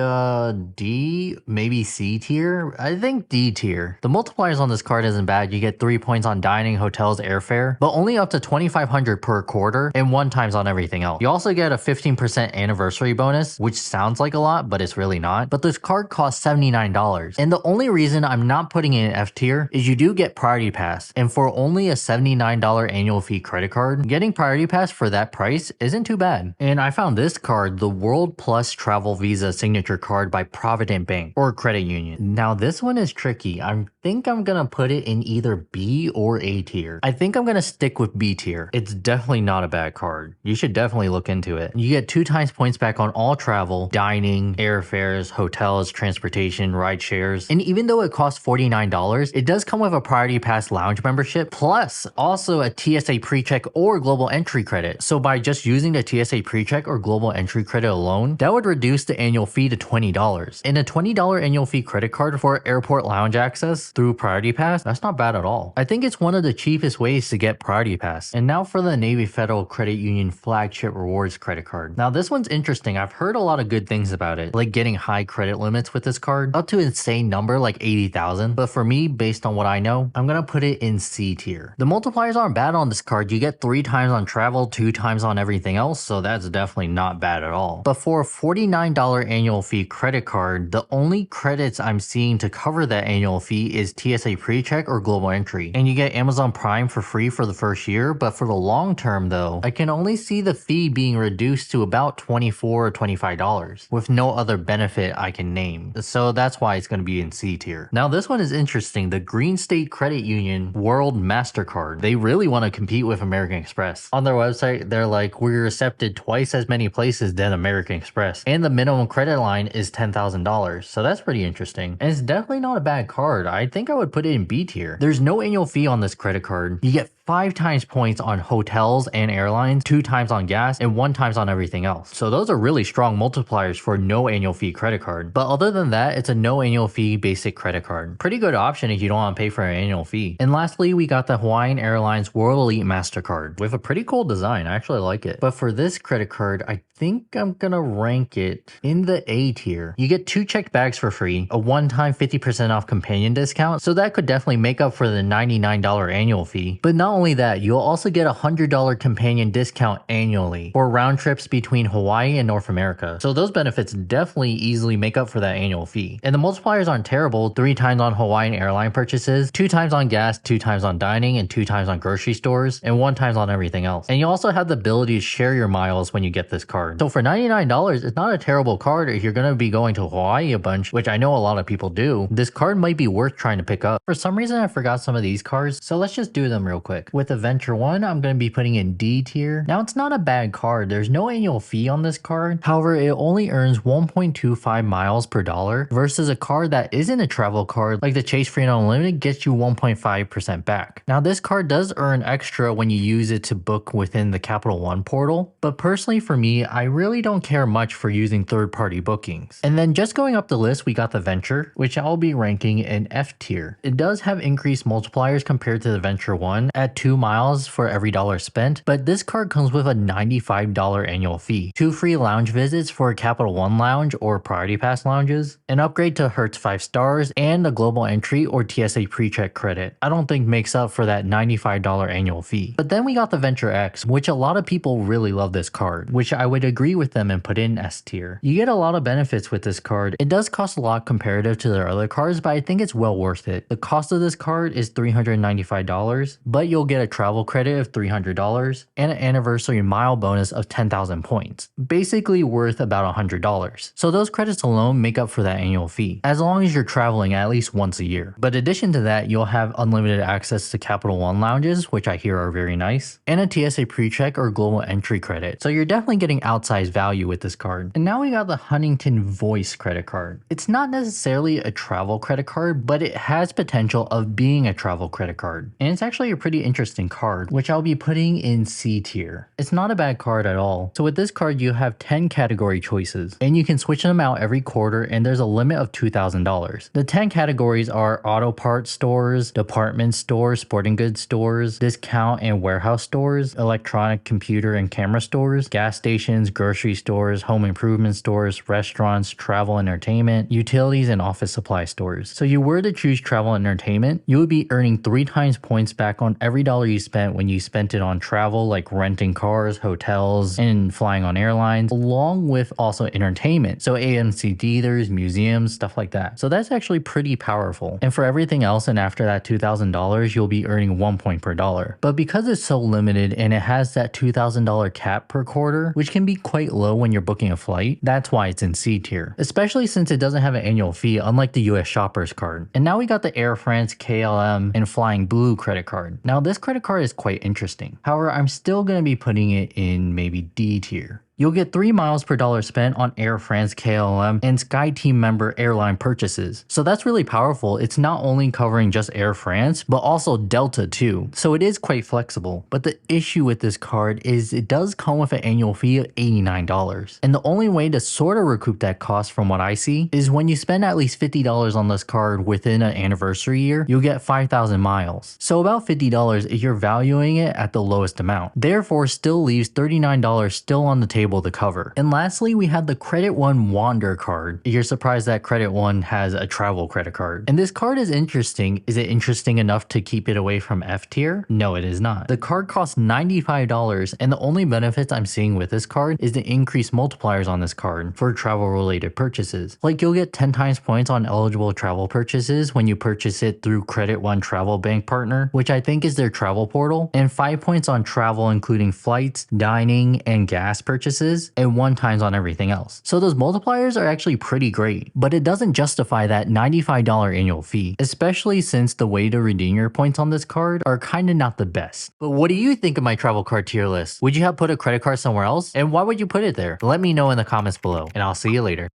S1: D, maybe C tier? I think D tier. The multipliers on this card isn't bad. You get 3 points on dining, hotels, airfare, but only up to $2,500 per quarter and 1 times on everything else. You also get a 15% anniversary bonus, which sounds like a lot, but it's really not. But this card costs $79. And the only reason I'm not putting it in F tier is you do get Priority Pass. And for only a $79 annual fee credit card, getting Priority Pass for that price isn't too bad. And I found this card, the World Plus Travel Visa Signature Card by Provident Bank or Credit Union. Now this one is tricky. I think I'm gonna put it in either B or A tier. I think I'm gonna stick with B tier. It's definitely not a bad card. You should definitely look into it. You get 2 times points back on all travel, dining, airfares, hotels, transportation, ride shares. And even though it costs $49, it does come with a Priority Pass lounge membership, plus also a TSA pre-check or global entry credit. So by just using the TSA pre-check or global entry credit alone, that would reduce the annual fee to $20. And a $20 annual fee credit card for airport lounge access through Priority Pass, that's not bad at all. I think it's one of the cheapest ways to get Priority Pass. And now for the Navy Federal Credit Union Flagship Rewards credit card. Now this one's interesting. I've heard a lot of good things about it, like getting high credit limits with this card, up to an insane number like 80,000. But for me, based on what I know, I'm gonna put it in C tier. The multipliers aren't bad on this card. You get 3 times on travel, 2 times on everything else, so that's definitely not bad at all. But for a $49 annual fee credit card, the only credits I'm seeing to cover that annual fee is TSA PreCheck or Global Entry. And you get Amazon Prime for free for the first year, but for the long term though, I can only see the fee being reduced to about $24 or $25 with no other benefit I can name. So that's why it's going to be in C tier. Now this one is interesting. The Green State Credit Union World MasterCard. They really want to compete with American Express. On their website, they're like, we're accepted twice as many places than American Express. And the minimum credit line is $10,000. So that's pretty interesting. And it's definitely not a bad card. I think I would put it in B tier. There's no annual fee on this credit card. You get 5 times points on hotels and airlines, 2 times on gas, and 1 times on everything else. So those are really strong multipliers for no annual fee credit card. But other than that, it's a no annual fee basic credit card. Pretty good option if you don't want to pay for an annual fee. And lastly, we got the Hawaiian Airlines World Elite MasterCard with a pretty cool design. I actually like it. But for this credit card, I think I'm gonna rank it in the A tier. You get 2 checked bags for free, a one-time 50% off companion discount, so that could definitely make up for the $99 annual fee. But not only that, you'll also get a $100 companion discount annually for round trips between Hawaii and North America. So those benefits definitely easily make up for that annual fee. And the multipliers aren't terrible. 3 times on Hawaiian airline purchases, 2 times on gas, 2 times on dining, and 2 times on grocery stores, and 1 times on everything else. And you also have the ability to share your miles when you get this card. So for $99, it's not a terrible card if you're going to be going to Hawaii a bunch, which I know a lot of people do. This card might be worth trying to pick up. For some reason, I forgot some of these cards, so let's just do them real quick. With the Venture 1, I'm going to be putting in D tier. Now, it's not a bad card. There's no annual fee on this card. However, it only earns 1.25 miles per dollar versus a card that isn't a travel card like the Chase Freedom Unlimited gets you 1.5% back. Now, this card does earn extra when you use it to book within the Capital One portal, but personally for me, I really don't care much for using third-party bookings. And then just going up the list, we got the Venture, which I'll be ranking in F tier. It does have increased multipliers compared to the Venture 1 at 2 miles for every dollar spent, but this card comes with a $95 annual fee, 2 free lounge visits for a Capital One lounge or Priority Pass lounges, an upgrade to Hertz 5 stars, and a Global Entry or TSA PreCheck credit. I don't think makes up for that $95 annual fee. But then we got the Venture X, which a lot of people really love this card, which I would agree with them and put in S tier. You get a lot of benefits with this card. It does cost a lot comparative to their other cards, but I think it's well worth it. The cost of this card is $395, but you'll get a travel credit of $300 and an anniversary mile bonus of 10,000 points, basically worth about $100. So those credits alone make up for that annual fee, as long as you're traveling at least once a year. But in addition to that, you'll have unlimited access to Capital One lounges, which I hear are very nice, and a TSA PreCheck or Global Entry credit. So you're definitely getting outsized value with this card. And now we got the Huntington Voice credit card. It's not necessarily a travel credit card, but it has potential of being a travel credit card. And it's actually a pretty interesting card, which I'll be putting in C tier. It's not a bad card at all. So with this card, you have 10 category choices, and you can switch them out every quarter, and there's a limit of $2,000. The 10 categories are auto parts stores, department stores, sporting goods stores, discount and warehouse stores, electronic computer and camera stores, gas stations, grocery stores, home improvement stores, restaurants, travel entertainment, utilities, and office supply stores. So you were to choose travel and entertainment, you would be earning 3 times points back on every dollar you spent when you spent it on travel, like renting cars, hotels, and flying on airlines, along with also entertainment. So AMC theaters, museums, stuff like that. So that's actually pretty powerful. And for everything else, and after that $2,000, you'll be earning 1 point per dollar. But because it's so limited and it has that $2,000 cap per quarter, which can be quite low when you're booking a flight, that's why it's in C tier, especially since it doesn't have an annual fee, unlike the US Shoppers card. And now we got the Air France, KLM, and Flying Blue credit card. Now this credit card is quite interesting. However, I'm still going to be putting it in maybe D tier. You'll get 3 miles per dollar spent on Air France, KLM, and SkyTeam member airline purchases. So that's really powerful. It's not only covering just Air France, but also Delta too. So it is quite flexible. But the issue with this card is it does come with an annual fee of $89. And the only way to sort of recoup that cost from what I see is when you spend at least $50 on this card within an anniversary year, you'll get 5,000 miles. So about $50 if you're valuing it at the lowest amount. Therefore, still leaves $39 still on the table able to cover. And lastly, we have the Credit One Wander card. You're surprised that Credit One has a travel credit card. And this card is interesting. Is it interesting enough to keep it away from F tier? No, it is not. The card costs $95, and the only benefits I'm seeing with this card is the increased multipliers on this card for travel related purchases. Like you'll get 10 times points on eligible travel purchases when you purchase it through Credit One Travel Bank Partner, which I think is their travel portal, and 5 points on travel including flights, dining, and gas purchases, and 1 times on everything else. So those multipliers are actually pretty great, but it doesn't justify that $95 annual fee, especially since the way to redeem your points on this card are kinda not the best. But what do you think of my travel card tier list? Would you have put a credit card somewhere else? And why would you put it there? Let me know in the comments below, and I'll see you later.